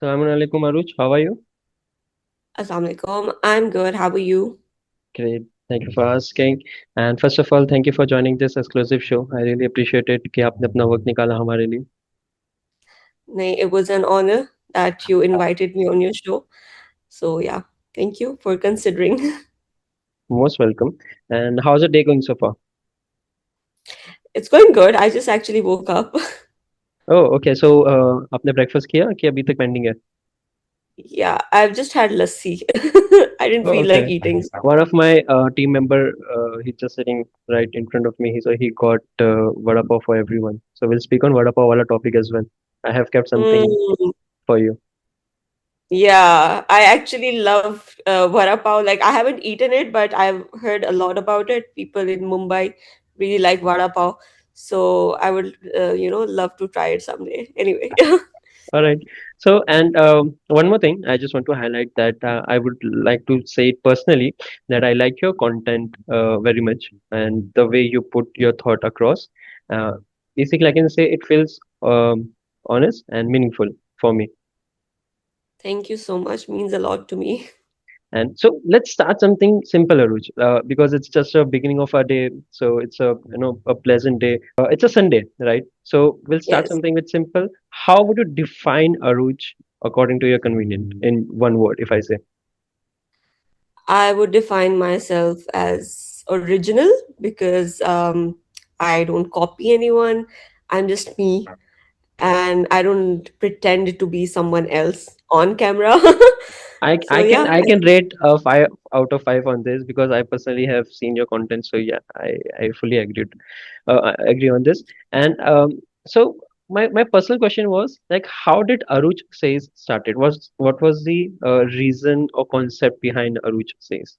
Assalamu alaikum, Arooj. How are you? Assalamu alaikum. I'm good. How are you? Great. Thank you for asking. And first of all, thank you for joining this exclusive show. I really appreciate it कि आपने अपना वक्त निकाला हमारे लिए. It was an honor that you invited me on your show. So, yeah, thank you for considering. Most welcome. And how's the day going so far? It's going good. I just actually woke up. Oh, okay. So, आपने breakfast किया कि अभी तक pending है? Yeah, I've just had lassi. I didn't Oh, feel like okay. eating. One of my team member, he's just sitting right in front of me. He got vada pav for everyone. So we'll speak on vada pav wala topic as well. I have kept something Mm, for you. yeah, I actually love vada pav. Like, I haven't eaten it, but I've heard a lot about it. People in Mumbai really like vada pav. So I would, love to try it someday. Anyway. All right. So, and one more thing, I just want to highlight that I would like to say it personally that I like your content very much and the way you put your thought across. Uh, Basically, I can say it feels honest and meaningful for me. Thank you so much. Means a lot to me. And so let's start something simple, Aruj, because it's just a beginning of our day. So it's a pleasant day. It's a Sunday, right? So we'll start Yes. something with simple. How would you define Aruj according to your convenient in one word, if I say? I would define myself as original because I don't copy anyone. I'm just me, and I don't pretend to be someone else on camera. I So I can yeah, I can rate a 5 out of 5 on this because I personally have seen your content. So yeah, I fully I agree on this. And so my personal question was like, how did Aruj Says started? What was the reason or concept behind Aruj Says?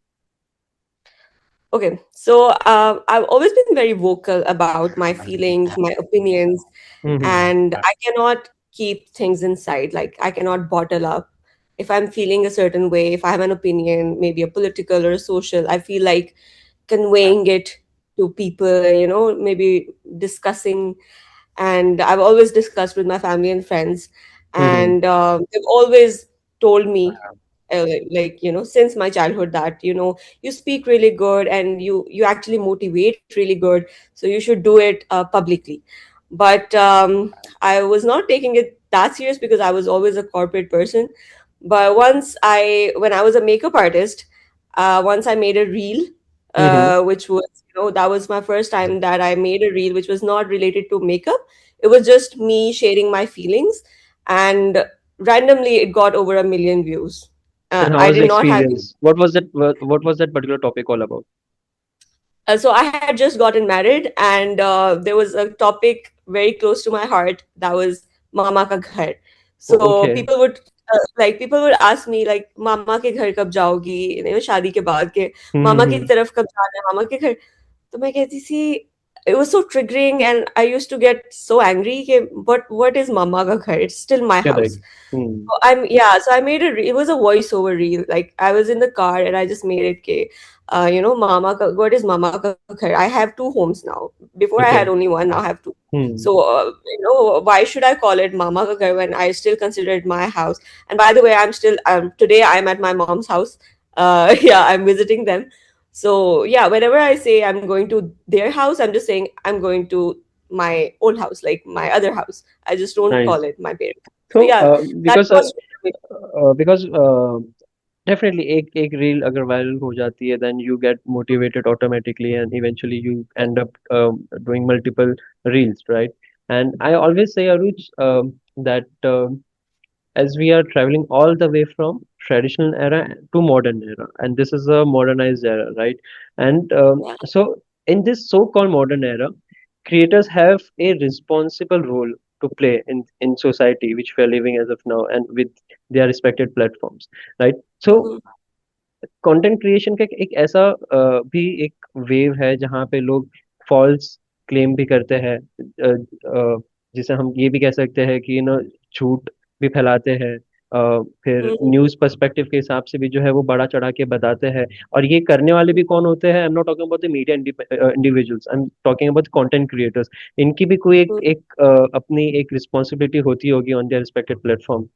okay. So I've always been very vocal about my feelings, my opinions, Mm-hmm. and I cannot keep things inside. Like I cannot bottle up. If I'm feeling a certain way, if I have an opinion, maybe a political or a social, I feel like conveying it to people, maybe discussing. And I've always discussed with my family and friends, Mm-hmm. and they've always told me, since my childhood, that you speak really good and you actually motivate really good, so you should do it publicly. But I was not taking it that serious because I was always a corporate person. But when I was a makeup artist, once I made a reel, Mm-hmm. which was, that was my first time that I made a reel, which was not related to makeup. It was just me sharing my feelings, and randomly it got over 1 million views. And how I was the did not have. experience? What was that particular topic all about? So I had just gotten married, and there was a topic very close to my heart, that was mama ka ghar. So Okay. people would ask me like, mama ke ghar kab jaogi, शादी के बाद के मामा की Mm-hmm. तरफ कब जाना है, मामा के घर. तो मैं कहती थी, it was so triggering, and I used to get so angry कि what is mama ka ghar, it's still my Correct. house. Mm. So I made it was a voiceover reel. Like I was in the car and I just made it ke, what is Mama ka ghar? I have two homes now. Before I had Okay. only one, now I have two. Hmm. So, why should I call it Mama ka ghar when I still consider it my house? And by the way, today I'm at my mom's house. Yeah, I'm visiting them. So yeah, whenever I say I'm going to their house, I'm just saying I'm going to my old house, like my other house. I just don't call Nice. it my parents. So So yeah, that was. because definitely एक reel अगर viral हो जाती है then you get motivated automatically and eventually you end up doing multiple reels, right? And I always say, Aruj, that as we are traveling all the way from traditional era to modern era, and this is a modernized era, right? And Yeah. so in this so-called modern era, creators have a responsible role to play in society which we are living as of now and with their respected platforms, right? So Mhm. Content creation का एक ऐसा भी एक wave है जहाँ पे लोग false claim भी करते हैं, जिसे हम ये भी कह सकते हैं कि झूठ भी फैलाते हैं, फिर Mhm. न्यूज़ पर्सपेक्टिव के हिसाब से भी जो है वो बड़ा चढ़ा के बताते हैं। और ये करने वाले भी कौन होते हैं? I am not talking about the media individuals, I am talking about content creators. इनकी भी कोई एक Mhm. अपनी एक रिस्पॉन्सिबिलिटी होती होगी on their respected platform.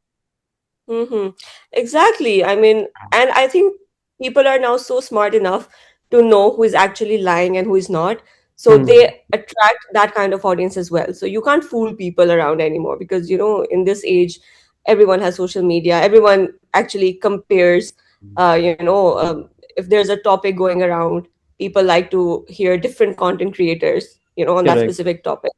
Mm-hmm. Exactly. I mean, and I think people are now so smart enough to know who is actually lying and who is not. So Hmm. they attract that kind of audience as well. So you can't fool people around anymore because, in this age, everyone has social media. Everyone actually compares, if there's a topic going around, people like to hear different content creators, on that Correct. specific topic.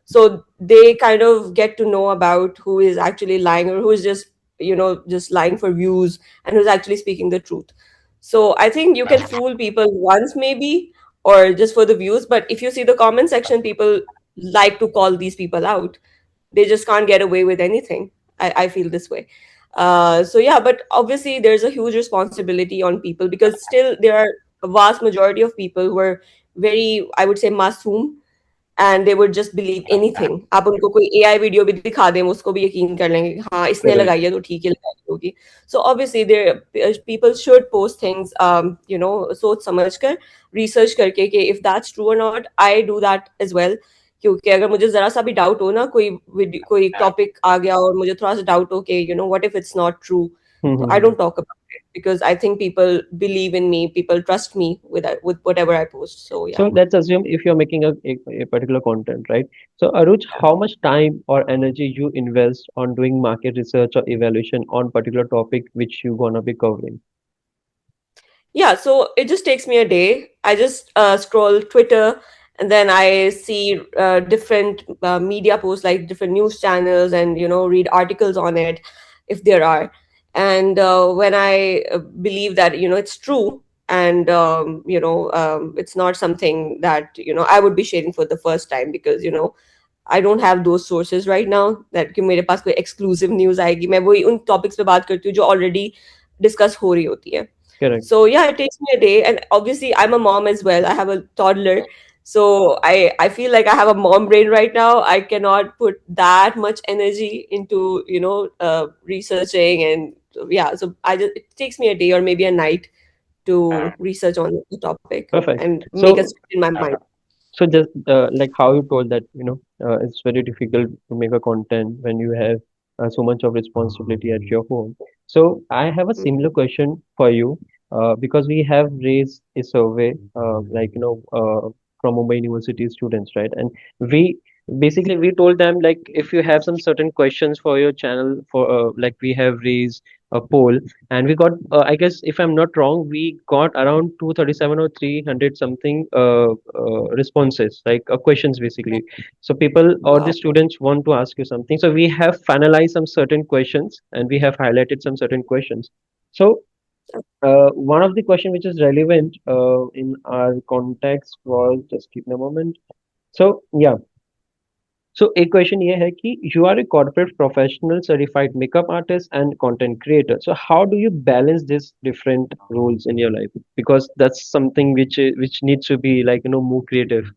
So they kind of get to know about who is actually lying or who is just lying for views and who's actually speaking the truth. So I think you can fool people once maybe or just for the views, but if you see the comment section, people like to call these people out. They just can't get away with anything. I feel this way. So yeah, but obviously there's a huge responsibility on people because still there are a vast majority of people who are very, I would say, masoom, and they would just believe anything आप उनको कोई AI video भी दिखा दें उसको भी यकीन कर लेंगे हाँ इसने Correct. लगाई है तो ठीक ही लगाई होगी so obviously there people should post things सोच समझ कर रिसर्च करके कि इफ दैट्स ट्रू और not I do that as well क्योंकि अगर मुझे जरा सा भी डाउट हो ना कोई टॉपिक आ गया और मुझे थोड़ा सा डाउट हो कि what if it's not true तो आई Hmm. Don't talk about it because I think people believe in me, people trust me with whatever I post. So So yeah. let's assume if you're making a particular content, right? So Aruj, how much time or energy you invest on doing market research or evaluation on particular topic which you gonna be covering? Yeah, so it just takes me a day. I just scroll Twitter and then I see different media posts like different news channels and read articles on it if there are. And when I believe that it's true and it's not something that I would be sharing for the first time because I don't have those sources right now that कि मेरे पास कोई exclusive news आएगी मैं वही उन topics पे बात करती हूँ जो already discuss हो रही होती है. Correct. So yeah, it takes me a day, and obviously I'm a mom as well. I have a toddler, so I feel like I have a mom brain right now. I cannot put that much energy into researching and yeah. So I just it takes me a day or maybe a night to research on the topic Perfect. and make a So script in my mind. So just like how you told that, it's very difficult to make a content when you have so much of responsibility at your home. So I have a similar question for you because we have raised a survey, from Mumbai University students, right? And we basically we told them like if you have some certain questions for your channel, for like we have raised a poll and we got I guess if I'm not wrong we got around 237 or 300 something responses like questions basically. So people or the Wow. students want to ask you something, so we have finalized some certain questions and we have highlighted some certain questions. So one of the question which is relevant in our context was, just give me a moment. So yeah, so एक question ये है कि you are a corporate professional, certified makeup artist and content creator. So how do you balance these different roles in your life? Because that's something which needs to be like more creative.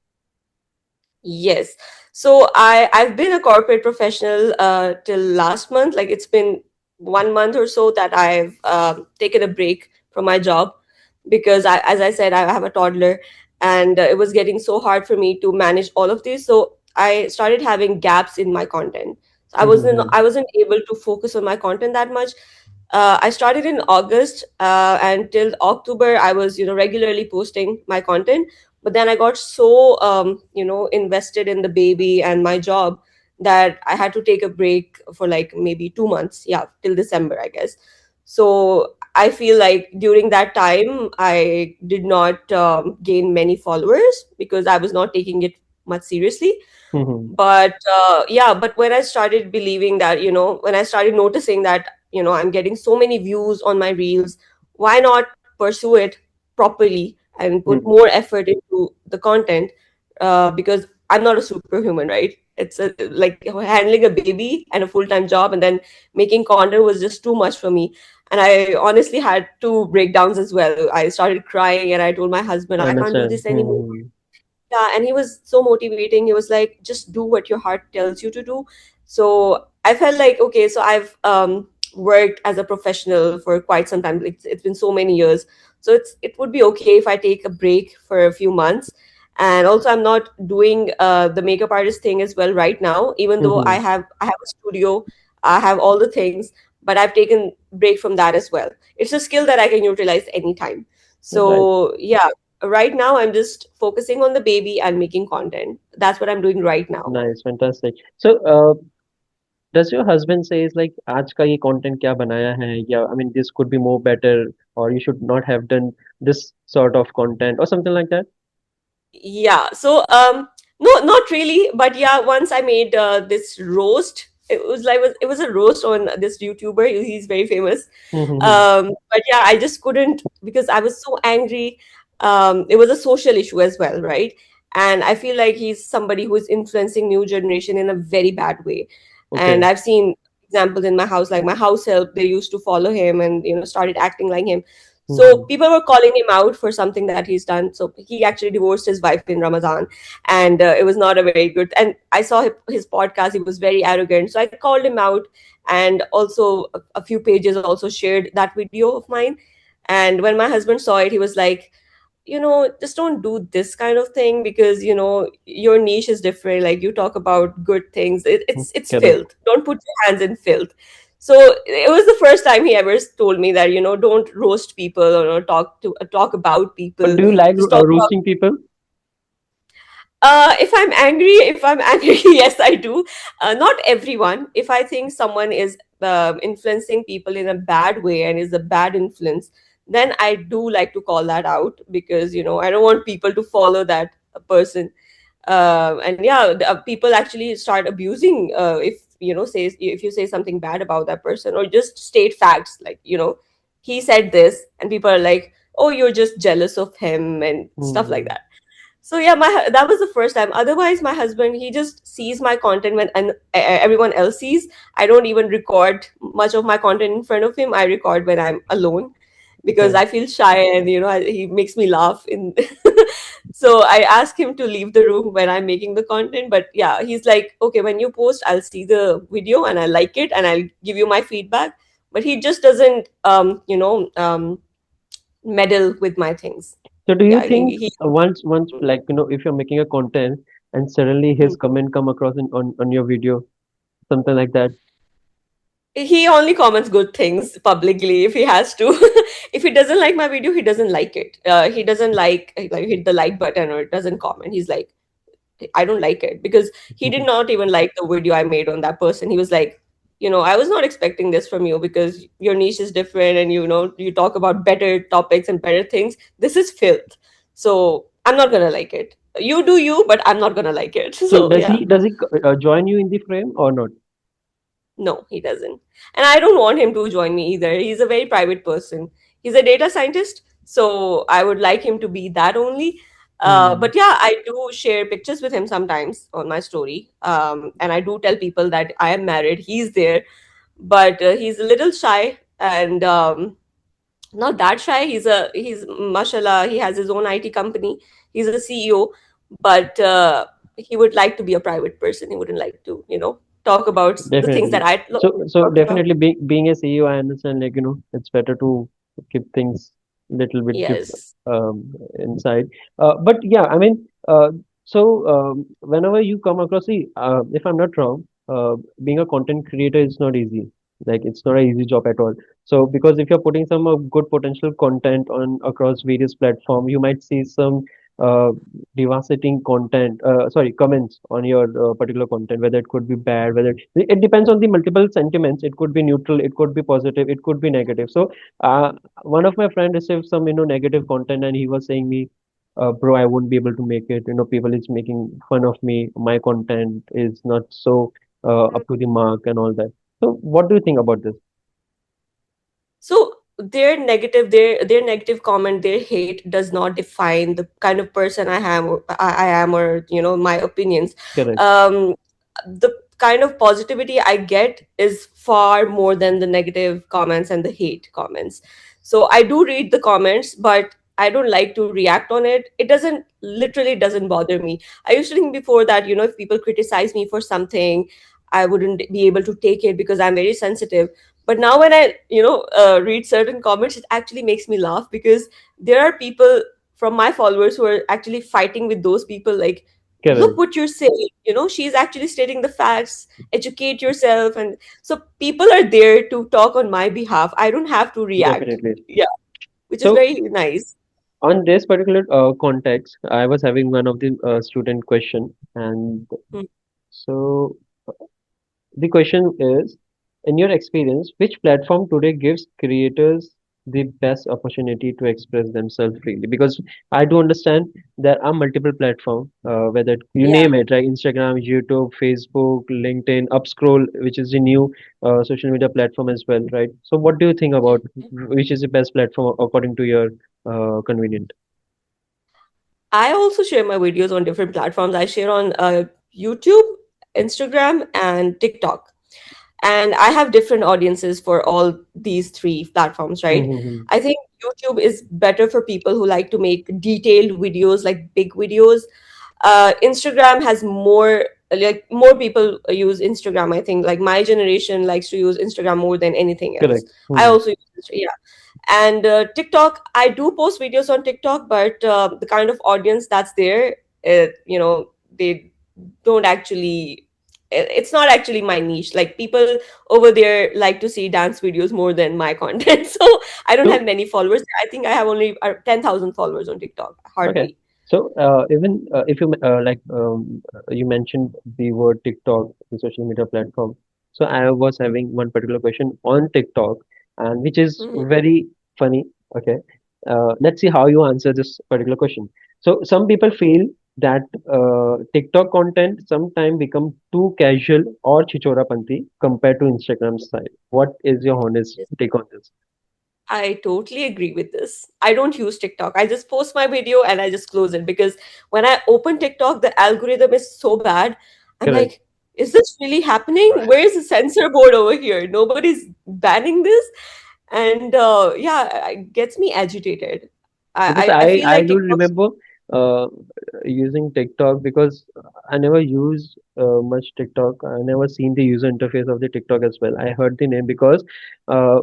Yes. So I've been a corporate professional till last month. Like it's been 1 month or so that I've taken a break from my job because as I said, I have a toddler, and it was getting so hard for me to manage all of this. So I started having gaps in my content. So Mm-hmm. I wasn't able to focus on my content that much. I started in August, and till October, I was regularly posting my content. But then I got so invested in the baby and my job that I had to take a break for like maybe 2 months. Yeah, till December, I guess. So I feel like during that time, I did not gain many followers because I was not taking it much seriously. Mm-hmm. But yeah, but when I started believing that, when I started noticing that I'm getting so many views on my reels, why not pursue it properly and put Mm-hmm. more effort into the content, because I'm not a superhuman, right? It's like handling a baby and a full-time job and then making content was just too much for me. And I honestly had two breakdowns as well. I started crying and I told my husband I I can't do understand. this anymore. Mm-hmm. Yeah, and he was so motivating. He was like, just do what your heart tells you to do. So I felt like, okay, so I've worked as a professional for quite some time. It's been so many years. So it would be okay if I take a break for a few months. And also I'm not doing the makeup artist thing as well right now, even though Mm-hmm. I have a studio, I have all the things, but I've taken break from that as well. It's a skill that I can utilize anytime. Right. So yeah, right now I'm just focusing on the baby and making content. That's what I'm doing right now. Nice, fantastic. So, does your husband says like, आज का ये content क्या बनाया है? Yeah, I mean, this could be more better, or you should not have done this sort of content, or something like that? Yeah. So no, not really, but yeah, once I made this roast. It was a roast on this YouTuber. He's very famous. Mm-hmm. But yeah, I just couldn't because I was so angry. It was a social issue as well, right? And I feel like he's somebody who is influencing new generation in a very bad way. And Okay. I've seen examples in my house, like my house help, they used to follow him and started acting like him. So Mm-hmm. people were calling him out for something that he's done. So he actually divorced his wife in Ramadan, and it was not a very good. And I saw his podcast; he was very arrogant. So I called him out, and also a few pages also shared that video of mine. And when my husband saw it, he was like, just don't do this kind of thing because your niche is different. Like you talk about good things, it's Correct. filth. Don't put your hands in filth. So it was the first time he ever told me that don't roast people or talk about But people. do you like Just talk about. roasting people? If I'm angry, yes, I do. Not everyone. If I think someone is influencing people in a bad way and is a bad influence, then I do like to call that out because I don't want people to follow that person. And yeah, people actually start abusing if if you say something bad about that person or just state facts like he said this, and people are like, oh, you're just jealous of him and stuff like Hmm. that. So yeah, that was the first time. Otherwise, my husband, he just sees my content when and everyone else sees. I don't even record much of my content in front of him. I record when I'm alone because Okay. I feel shy, and he makes me laugh in. So I ask him to leave the room when I'm making the content. But yeah, he's like, okay, when you post, I'll see the video and I like it and I'll give you my feedback. But he just doesn't meddle with my things. So do you Yeah, think once like if you're making a content and suddenly his he comment come across on your video, something like that? he only comments good things publicly if he has to. If he doesn't like my video, he doesn't like it. He doesn't like hit the like button or doesn't comment. He's like, I don't like it because he did not even like the video I made on that person. He was like, I was not expecting this from you because your niche is different and you talk about better topics and better things. This is filth. So I'm not gonna like it. You do you, but I'm not gonna like it. So So yeah. does he join you in the frame or not? No, he doesn't. And I don't want him to join me either. He's a very private person. He's a data scientist, so I would like him to be that only. Hmm. But yeah, I do share pictures with him sometimes on my story. And I do tell people that I am married. He's there, but he's a little shy and not that shy. He's mashallah. He has his own IT company. He's a CEO, but he would like to be a private person. He wouldn't like to, talk about the things that Definitely. I So talk about. definitely being a CEO, I understand like it's better to keep things little bit Yes. inside. But yeah, I mean, whenever you come across, see, if I'm not wrong, being a content creator is not easy. Like it's not an easy job at all. So because if you're putting some good potential content on across various platform, you might see some uh, devastating content, sorry, comments on your particular content, whether it could be bad, whether it depends on the multiple sentiments. It could be neutral, it could be positive, it could be negative. So one of my friend received some negative content, and he was saying me, bro, I won't be able to make it. People is making fun of me. My content is not so up to the mark and all that. So what do you think about this? So their negative comment, their hate does not define the kind of person I am, or my opinions. Correct. Um, the kind of positivity I get is far more than the negative comments and the hate comments. So I do read the comments, but I don't like to react on it. It doesn't literally doesn't bother me. I used to think before that, if people criticize me for something, I wouldn't be able to take it because I'm very sensitive. But now when I read certain comments, it actually makes me laugh because there are people from my followers who are actually fighting with those people like, look Correct. what you're saying, she's actually stating the facts, educate yourself. And so people are there to talk on my behalf, I don't have to react. Definitely. Yeah, which is So very nice. on this particular context, I was having one of the student question, and Hmm. so the question is, in your experience, which platform today gives creators the best opportunity to express themselves freely? Because I do understand there are multiple platforms, whether you Yeah. name it, right? Instagram, YouTube, Facebook, LinkedIn, Upscroll, which is the new social media platform as well, right? So, what do you think about which is the best platform according to your convenient? I also share my videos on different platforms. I share on YouTube, Instagram, and TikTok. And I have different audiences for all these three platforms, right? Mm-hmm. I think YouTube is better for people who like to make detailed videos, like big videos. Instagram has more people use Instagram. I think like my generation likes to use Instagram more than anything else. Correct. I Hmm. also use yeah. And TikTok, I do post videos on TikTok, but the kind of audience that's there, they don't actually. It's not actually my niche. Like people over there like to see dance videos more than my content. So I don't have So, many followers. I think I have only 10,000 followers on TikTok, okay. hardly. So, even if you you mentioned the word TikTok, the social media platform. So, I was having one particular question on TikTok, and which is Mhm. very funny. Okay. Let's see how you answer this particular question. So, some people feel that TikTok content sometimes become too casual or chichorapanti compared to Instagram style. What is your honest take on this? I totally agree with this. I don't use TikTok. I just post my video and I just close it because when I open TikTok, the algorithm is so bad. I'm Correct. like, is this really happening? Where is the censor board over here? Nobody's banning this. And yeah, it gets me agitated. Because I feel I like do TikTok. remember uh, using TikTok because I never used much TikTok. I never seen the user interface of the TikTok as well. I heard the name because uh,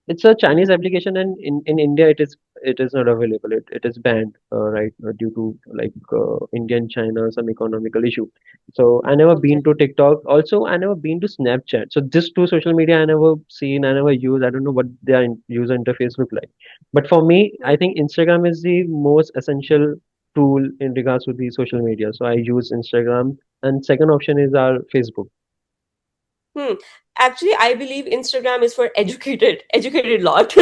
it's a Chinese application, and in India it is not available. It is banned, right, due to like India and China some economical issue. So I never Okay. been to TikTok. Also, I never been to Snapchat. So these two social media I never seen. I never use. I don't know what their user interface look like. But for me, Hmm. I think Instagram is the most essential tool in regards to the social media. So I use Instagram, and second option is our Facebook. Hmm. Actually, I believe Instagram is for educated lot.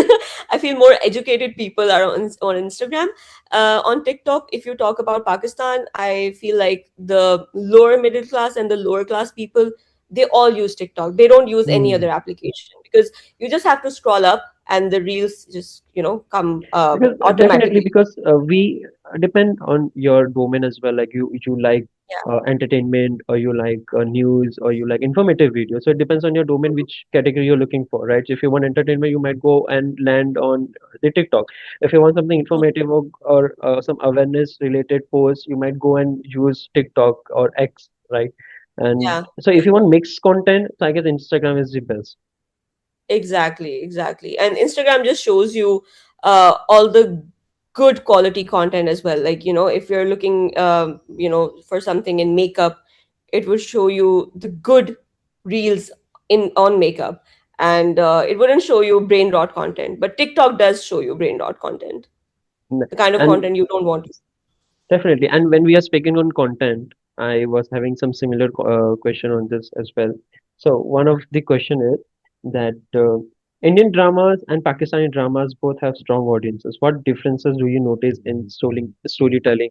I feel more educated people are on Instagram. On TikTok, if you talk about Pakistan, I feel like the lower middle class and the lower class people, they all use TikTok. They don't use any Hmm. other application because you just have to scroll up and the reels just come Because definitely automatically. because we depend on your domain as well. Like you like Yeah. entertainment, or you like news, or you like informative video. So it depends on your domain which category you're looking for, right? So if you want entertainment, you might go and land on the TikTok. If you want something informative, or some awareness related posts, you might go and use TikTok or X, right? And Yeah. so if you want mixed content, so I guess Instagram is the best. Exactly, exactly. And Instagram just shows you all the good quality content as well. Like, if you're looking, for something in makeup, it would show you the good reels in on makeup, and it wouldn't show you brain rot content. But TikTok does show you brain rot content, N- the kind of And content you don't want to. definitely. And when we are speaking on content, I was having some similar question on this as well. So one of the question is that Indian dramas and Pakistani dramas both have strong audiences. What differences do you notice in storytelling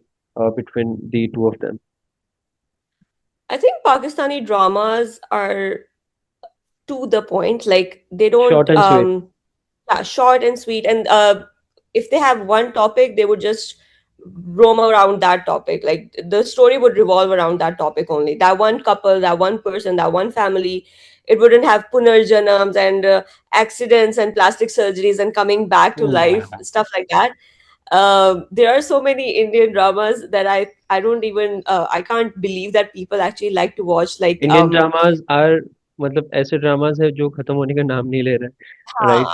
between the two of them? I think Pakistani dramas are to the point. Like they Short don't and sweet. yeah, short and sweet. And if they have one topic, they would just roam around that topic. Like the story would revolve around that topic only. That one couple, that one person, that one family. It wouldn't have punarjanams and accidents and plastic surgeries and coming back to Mm. life, stuff like that. There are so many Indian dramas that I don't even I can't believe that people actually like to watch. Like Indian dramas are मतलब ऐसे dramas है जो खत्म होने का नाम नहीं ले रहे, right?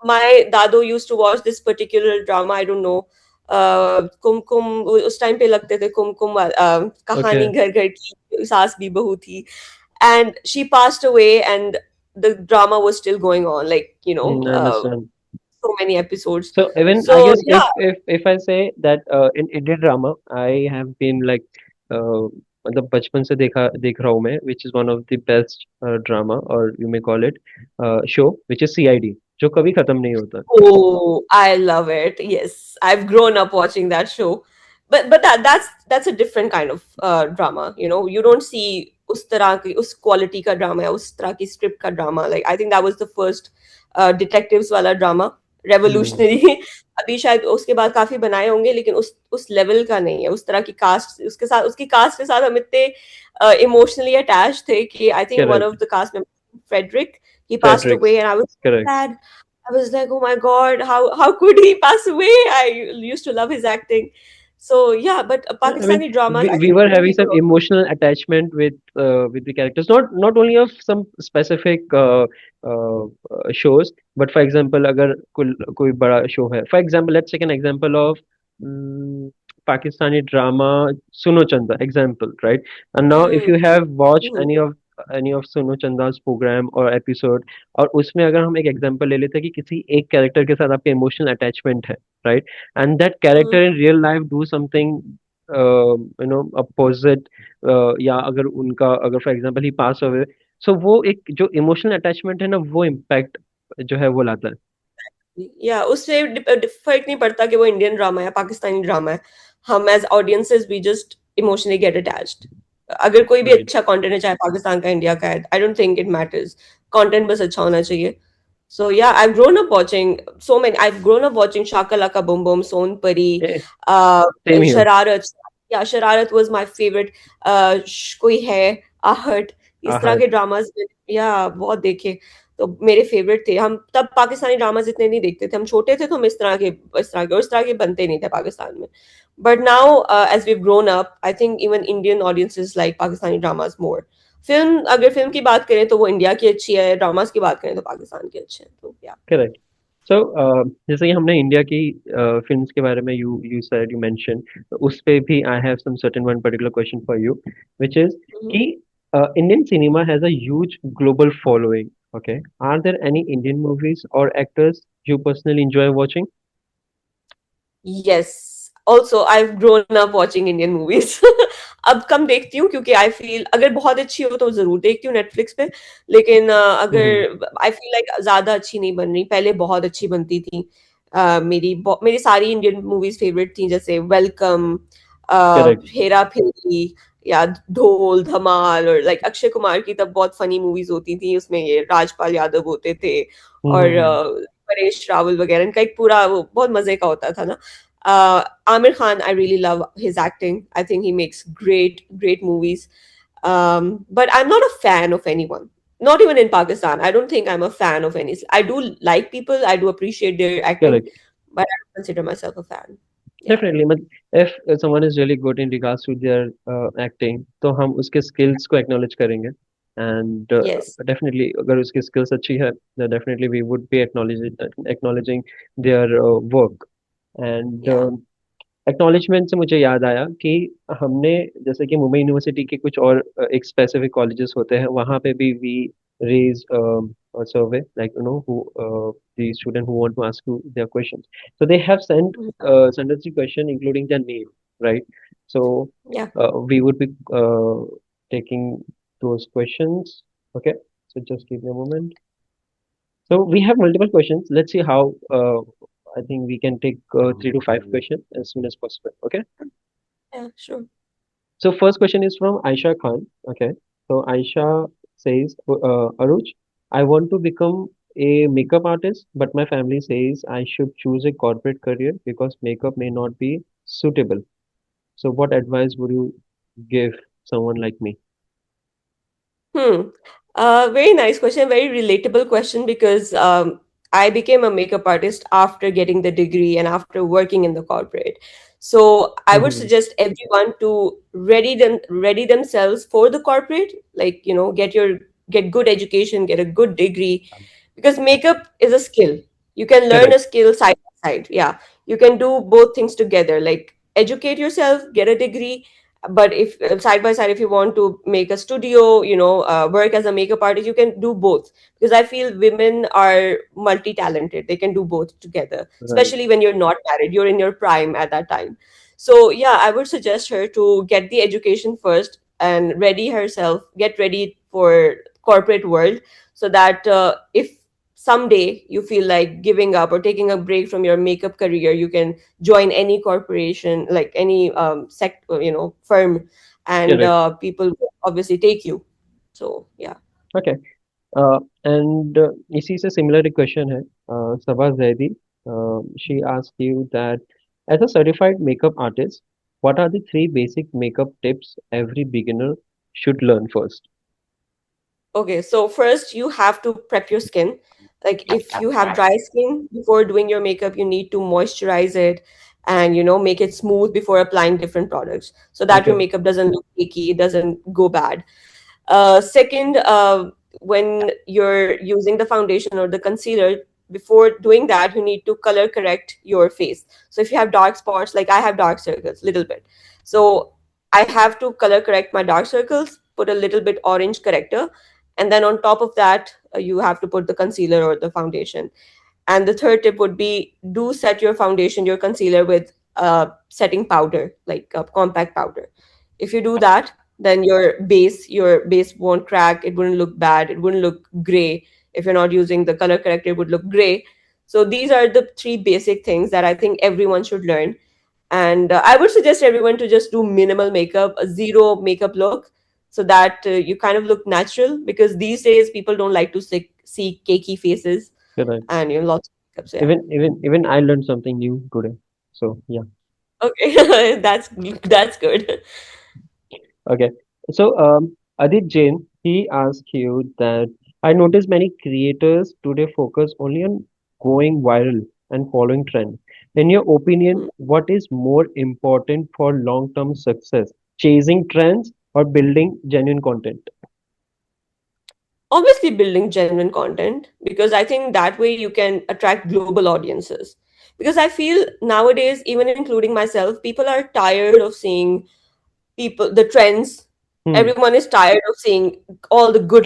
my dado used to watch this particular drama. I don't know. कुमकुम उस टाइम पे लगते थे, कुमकुम कहानी Okay. घर घर की, सास भी बहू थी, and she passed away, and the drama was still going on, like, I understand. so many episodes. So even I So guess yeah. if I say that in Indian drama I have been like मतलब बचपन से देख रहा हूँ मैं, which is one of the best drama or you may call it show, which is CID, जो कभी खत्म नहीं होता. Oh, I love it. Yes, I've grown up watching that show. But that's a different kind of drama. You don't see उस तरह की उस quality का drama या उस तरह की script का drama. Like, I think that was the first detectives वाला drama, हम्म. revolutionary. अभी शायद उसके बाद काफी बनाए होंगे, लेकिन उस लेवल का नहीं है, उस तरह की कास्ट उसके साथ, उसकी कास्ट के साथ हम इतने इमोशनली अटैच थे कि I think one Correct. Of the cast member, Frederick, he passed away, Fredericks. and I was Correct. sad. I was like, oh my God, how could he pass away? I used to love his acting. So yeah, but Yeah, I mean, Pakistani dramas, I we think were more having some people. emotional attachment with the characters, not only of some specific shows, but for example, अगर कोई बड़ा show है, for example, let's take an example of um, Pakistani drama Suno Chanda example, right? And now if Hmm. you have watched Hmm. any of Suno Chanda's program or episode, और उसमें अगर हम एक example ले लेते हैं कि किसी एक character के साथ आपके emotional attachment है, right? And that Hmm. character in real life do something opposite, या अगर उनका अगर फॉर एग्जांपल ही पास अवे, सो वो एक जो इमोशनल अटैचमेंट है ना, वो इम्पैक्ट जो है वो लाता है. या उससे फर्क नहीं पड़ता कि वो इंडियन ड्रामा है, पाकिस्तानी ड्रामा है, हम as audiences we just emotionally get attached. अगर कोई भी राइट. अच्छा कंटेंट है, चाहे पाकिस्तान का, इंडिया का है, I don't think it matters, content बस अच्छा होना चाहिए। So yeah, I've grown up watching so many. I've grown up watching Shaka Laka Boom Boom, Sonpuri, uh, same here. Shararat. Yeah, Shararat was my favorite. कोई है, आहट, इस तरह आहट. के ड्रामाज, या बहुत देखे, तो मेरे फेवरेट थे। हम तब पाकिस्तानी ड्रामाज इतने नहीं देखते थे, हम छोटे थे, तो हम इस तरह के और इस तरह के बनते नहीं थे पाकिस्तान में। But now as we grown up, I think even Indian audiences like Pakistani dramas more. अगर फिल्म की बात करें तो वो इंडिया की अच्छी है, ड्रामास की बात करें तो पाकिस्तान की अच्छे हैं, तो या। करेक्ट. सो जैसे कि हमने इंडिया की फिल्म्स के बारे में you you said you mention, उस पे भी I have some certain one particular question for you, which is कि Indian cinema has a huge global following. Okay, are there any Indian movies और actors you personally enjoy watching? Yes. Also, I've grown up watching Indian movies. अब कम देखती हूँ क्योंकि I feel अगर बहुत अच्छी हो तो जरूर देखती हूँ नेटफ्लिक्स पे, लेकिन Mm-hmm. अगर आई फील लाइक ज्यादा अच्छी नहीं बन रही, पहले बहुत अच्छी बनती थी। मेरी सारी इंडियन मूवीज फेवरेट थी, जैसे वेलकम, Correct. हेरा फेरी, या ढोल धमाल, और लाइक अक्षय कुमार की तब बहुत फनी मूवीज होती थी, उसमें ये राजपाल यादव होते थे, और Mm-hmm. परेश रावल वगैरह, इनका एक पूरा वो बहुत मजे का होता था ना। Amir Khan, I really love his acting. I think he makes great movies. But I'm not a fan of anyone. Not even in Pakistan. I don't think I'm a fan of any. I do like people. I do appreciate their acting, Correct. but I don't consider myself a fan. Yeah. Definitely. But if someone is really good in regards to their acting, तो हम उसके skills को acknowledge करेंगे. And Yes. definitely, अगर उसकी skills अच्छी है, then definitely we would be acknowledging their work. And Yeah. Acknowledgement से मुझे याद आया कि हमने जैसे कि मुंबई यूनिवर्सिटी के कुछ और एक स्पेसिफिक कॉलेजेस होते हैं, वहाँ पे भी we raise survey, like who the student who want to ask you their questions, so they have Mhm. sent us the question including their name, right? So Yeah. we would be taking those questions. Okay, so just give me a moment. So we have multiple questions. Let's see how I think we can take 3 to 5 questions as soon as possible. Okay. Yeah. Sure. So first question is from Aisha Khan. Okay. So Aisha says, Aruj, I want to become a makeup artist, but my family says I should choose a corporate career because makeup may not be suitable. So what advice would you give someone like me? Hmm. Very nice question. Very relatable question because I became a makeup artist after getting the degree and after working in the corporate. So I would Hmm. suggest everyone to ready themselves for the corporate. Like, get good education, get a good degree, because makeup is a skill. You can learn Correct. a skill side by side. Yeah. You can do both things together, like educate yourself, get a degree, but if side by side, if you want to make a studio, work as a makeup artist, you can do both. Because I feel women are multi-talented, they can do both together, Right. especially when you're not married, you're in your prime at that time. So yeah, I would suggest her to get the education first and ready herself, get ready for corporate world, so that if someday you feel like giving up or taking a break from your makeup career, you can join any corporation, like any firm, and Correct. people will obviously take you. So yeah. Okay. And इसी से similar एक question है. Sabah Zaidi. She asked you that as a certified makeup artist, what are the three basic makeup tips every beginner should learn first? Okay, so first you have to prep your skin. Like if you have dry skin, before doing your makeup, you need to moisturize it and make it smooth before applying different products, so that your Okay. makeup doesn't look cakey, it doesn't go bad. Second, when you're using the foundation or the concealer, before doing that, you need to color correct your face. So if you have dark spots, like I have dark circles, little bit. So I have to color correct my dark circles, put a little bit orange corrector, and then on top of that, you have to put the concealer or the foundation. And the third tip would be, do set your foundation, your concealer with setting powder, like a compact powder. If you do that, then your base won't crack. It wouldn't look bad. It wouldn't look gray. If you're not using the color corrector, it would look gray. So these are the three basic things that I think everyone should learn. And I would suggest everyone to just do minimal makeup, a zero makeup look, so that you kind of look natural. Because these days people don't like to see cakey faces Correct. and lots of makeup. So yeah. Even I learned something new today. So yeah. Okay, that's good. Okay. So Adit Jain, he asked you that I noticed many creators today focus only on going viral and following trend. In your opinion, Hmm. what is more important for long-term success? Chasing trends or building genuine content? Obviously, building genuine content, because I think that way you can attract global audiences. Because I feel nowadays, even including myself, people are tired of seeing people the trends. Hmm. Everyone is tired of seeing all the good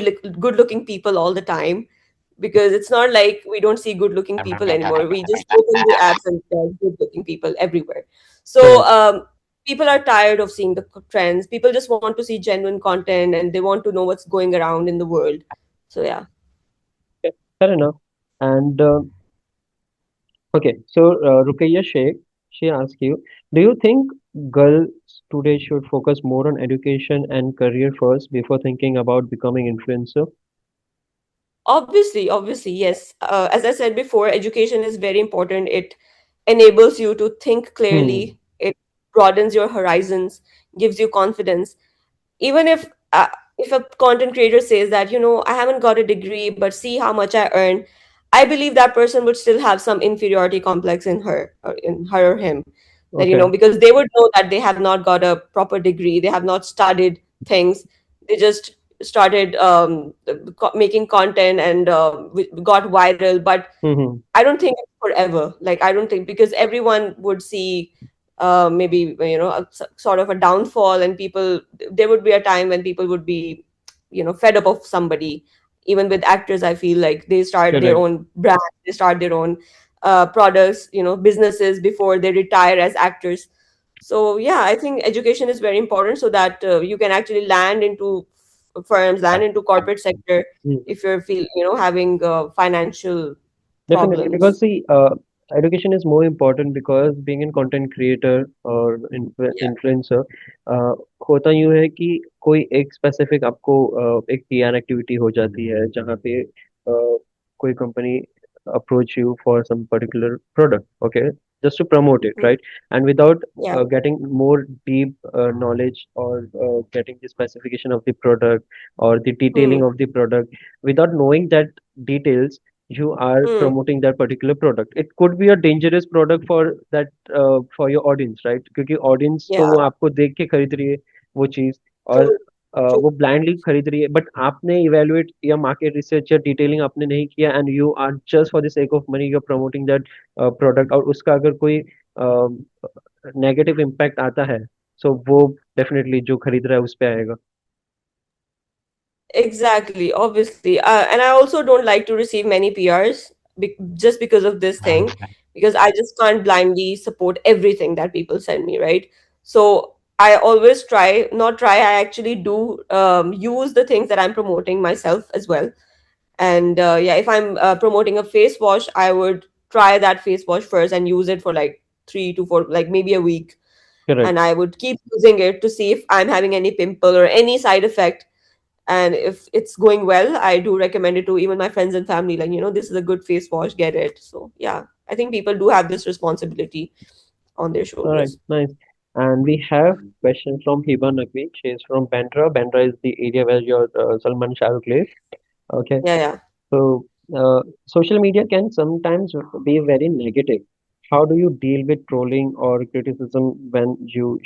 looking people all the time, because it's not like we don't see good looking people anymore. We just open the apps and there's good looking people everywhere. So Correct. people are tired of seeing the trends. People just want to see genuine content, and they want to know what's going around in the world. So yeah. Okay, fair enough. And okay, so Ruqayya Sheikh, she asked you, do you think girls today should focus more on education and career first before thinking about becoming influencer? Obviously, yes. As I said before, education is very important. It enables you to think Hmm. clearly, it broadens your horizons, gives you confidence. Even if a content creator says that, I haven't got a degree, but see how much I earn, I believe that person would still have some inferiority complex in her or him. That, Okay. because they would know that they have not got a proper degree, they have not studied things, they just started making content and got viral. But Hmm. I don't think it's forever. Like, I don't think, because everyone would see maybe sort of a downfall, and people, there would be a time when people would be fed up of somebody. Even with actors, I feel like they start their Correct. own brand, they start their own products, businesses before they retire as actors. So yeah, I think education is very important, so that you can actually land into firms, land into corporate sector, Hmm. if you're having financial Definitely, because problems. see, education is more important because being a content creator or Yeah. influencer, होता यूँ है कि कोई एक specific आपको एक PR activity हो जाती है जहाँ पे कोई company approach you for some particular product, okay, just to promote it, Mhm. right? And without Yeah. getting more deep knowledge or getting the specification of the product or the detailing Hmm. of the product, without knowing that details you are Hmm. promoting that particular product. It could be a dangerous product for that for your audience, right? क्योंकि audience तो Yeah. वो आपको देख के खरीद रही है वो चीज और True. True. वो ब्लाइंडली खरीद रही है, बट आपने इवेलुएट या मार्केट रिसर्च या डिटेलिंग आपने नहीं किया, and you are just for the sake of money you are promoting that product, और उसका अगर कोई नेगेटिव इम्पैक्ट आता है, सो वो डेफिनेटली जो खरीद रहा है उस पे आएगा. Exactly, obviously. And I also don't like to receive many PRs just because of this thing, because I just can't blindly support everything that people send me, right? So I always try, not try, I actually do use the things that I'm promoting myself as well. And yeah, if I'm promoting a face wash, I would try that face wash first and use it for like 3 to 4, like maybe a week. And Correct. I would keep using it to see if I'm having any pimple or any side effect. And if it's going well, I do recommend it to even my friends and family, like, this is a good face wash, get it. So yeah, I think people do have this responsibility on their All right, shoulders. nice. And we have question from Hiba Naqvi. She is from Bandra. Bandra is the area where your Salman Shah Rukh live. Okay. Yeah, yeah. So, social media can sometimes be very negative. How do you deal with trolling or criticism when you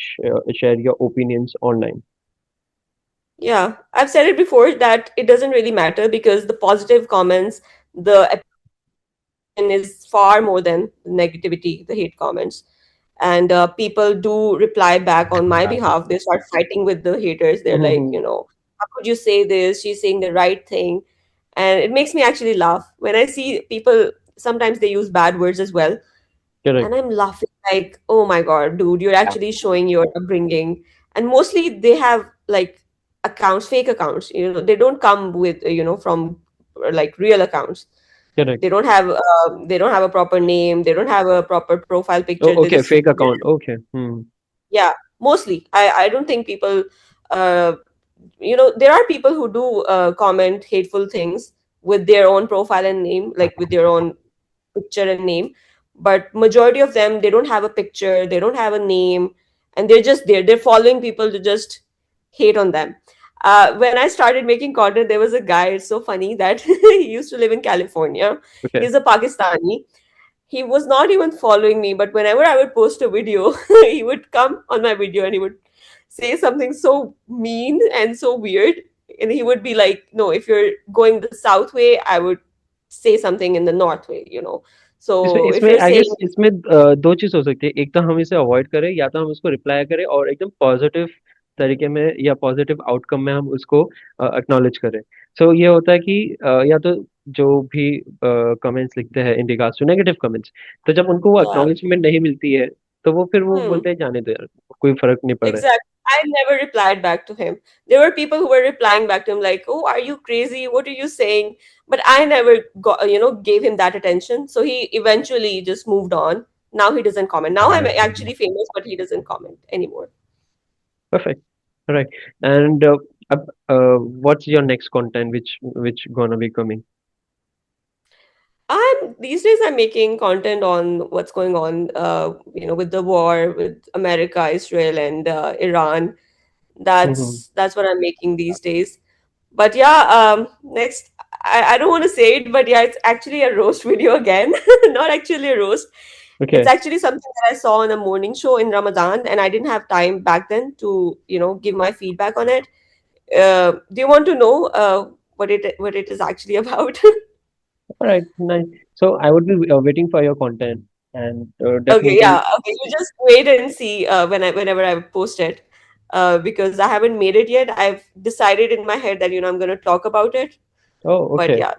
share your opinions online? Yeah, I've said it before that it doesn't really matter, because the positive comments, the appreciation is far more than the negativity, the hate comments. And people do reply back on my behalf. They start fighting with the haters. They're like, Mhm. how could you say this? She's saying the right thing. And it makes me actually laugh when I see people. Sometimes they use bad words as well, Correct, and I'm laughing like, oh my god, dude, you're actually showing your upbringing. And mostly they have like accounts, fake accounts. They don't come with from like real accounts. correct. They don't have a proper name. They don't have a proper profile picture. Oh, They okay, just fake account. Okay. Hmm. yeah, mostly. I don't think people. Uh, there are people who do comment hateful things with their own profile and name, like with their own picture and name. But majority of them, they don't have a picture, they don't have a name, and they're just there. They're following people to just hate on them. When I started making content, there was a guy. It's so funny that he used to live in California. Okay. He's a Pakistani. He was not even following me, but whenever I would post a video, he would come on my video and he would say something so mean and so weird. And he would be like, no, if you're going the south way, I would say something in the north way. इसमें So if इसमें you're I saying, guess इसमें दो चीज हो सकती है. एक तो हम इसे अवॉइड करें, या तो हम उसको रिप्लाई करें और एकदम पॉजिटिव तरीके में या पॉजिटिव आउटकम में हम उसको एक्नॉलेज करें. सो ये होता है कि या तो जो भी कमेंट्स लिखते हैं in regards to negative comments, तो जब उनको वो yeah, एक्नॉलेजमेंट नहीं मिलती है, तो वो फिर वो hmm, बोलते हैं जाने दो यार, कोई फर्क नहीं पड़ रहा है. exactly. I never replied back to him. There were people who were replying back to him like, "Oh, are you crazy? What are you saying?" But I never gave him that attention. So he eventually just moved on. Now he doesn't comment. Now I'm actually famous, but he doesn't comment anymore. Perfect. All right. And what's your next content which gonna be coming? I'm these days I'm making content on what's going on, with the war with America, Israel, and Iran. Mm-hmm. That's what I'm making these days. But yeah, next, I don't want to say it, but yeah, it's actually a roast video again. Not actually a roast. It's Okay. actually something that I saw on a morning show in Ramadan, and I didn't have time back then to, give my feedback on it. Do you want to know what it is actually about? All right, nice. So I would be waiting for your content, and Okay, definitely. yeah. Okay, you just wait and see whenever I post it, because I haven't made it yet. I've decided in my head that I'm going to talk about it. Oh, But okay. yeah,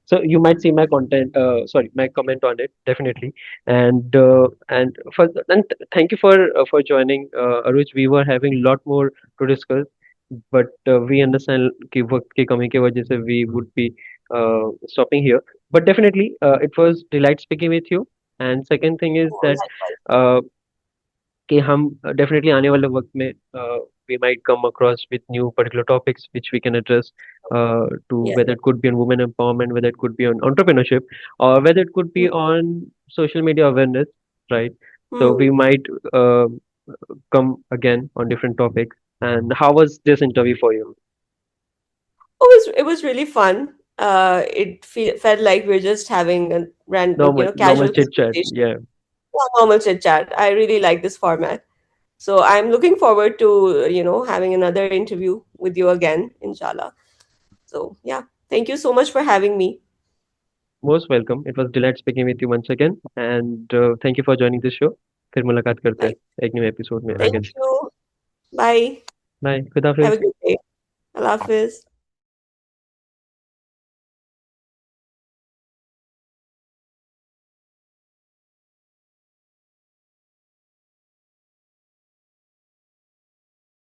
So you might see my content. Sorry, my comment on it definitely. And thank you for joining, Aruj. We were having a lot more to discuss, but we understand कि वक्त की कमी की वजह से we would be stopping here. But definitely, it was delight speaking with you. And second thing is that. likewise. Uh, कि हम definitely आने वाले वक्त में we might come across with new particular topics which we can address, to Yeah. whether it could be on women empowerment, whether it could be on entrepreneurship, or whether it could be on social media awareness, right? So Hmm. we might uh, come again on different topics. And how was this interview for you? It was really fun. It felt like we're just having a random, Normal casual chit chat. conversation. Yeah. Yeah, normal chit chat. I really like this format. So I'm looking forward to, having another interview with you again, inshallah. So yeah, thank you so much for having me. Most welcome. It was delight speaking with you once again, and thank you for joining this show. फिर मुलाकात करते हैं Like, एक new episode में thank again. you. Bye. Bye. खुदा Have a Hafiz. good day. Allah Hafiz.